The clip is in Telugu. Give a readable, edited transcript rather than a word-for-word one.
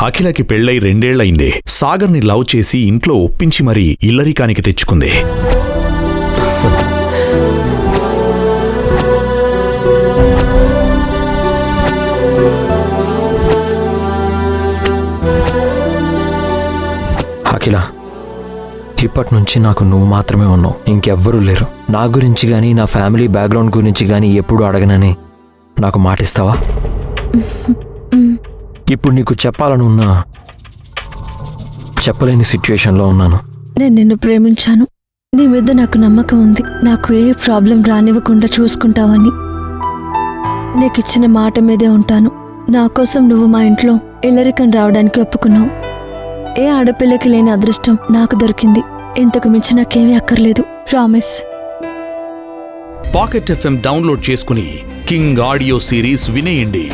అఖిలకి పెళ్ళై 2 ఏళ్లయిందే. సాగర్ని లవ్ చేసి ఇంట్లో ఒప్పించి మరీ ఇల్లరికానికి తెచ్చుకుంది. అఖిల, ఇప్పటి నుంచి నాకు నువ్వు మాత్రమే ఉన్నావు, ఇంకెవ్వరూ లేరు. నా గురించి కానీ నా ఫ్యామిలీ బ్యాక్గ్రౌండ్ గురించి కానీ ఎప్పుడు అడగనని నాకు మాటిస్తావా? ఇప్పుడు నీకు చెప్పాలని ఉన్నా చెప్పలేని సిచ్యువేషన్లో ఉన్నాను. నేను నిన్ను ప్రేమించాను. నీ మీద నాకు నమ్మకం ఉంది. నాకు ఏ ప్రాబ్లం రానివ్వకుండా చూసుకుంటావని. నీకిచ్చిన మాట మీదే ఉంటాను. నా కోసం నువ్వు మా ఇంట్లో ఇల్లరికం రావడానికి ఒప్పుకున్నావు. ఏ ఆడపిల్లకి లేని అదృష్టం నాకు దొరికింది. ఇంతకు మించి నాకేమీ అక్కర్లేదు. ప్రామిస్. పాకెట్ FM డౌన్లోడ్ చేసుకుని కింగ్ ఆడియో సిరీస్ వినేయండి.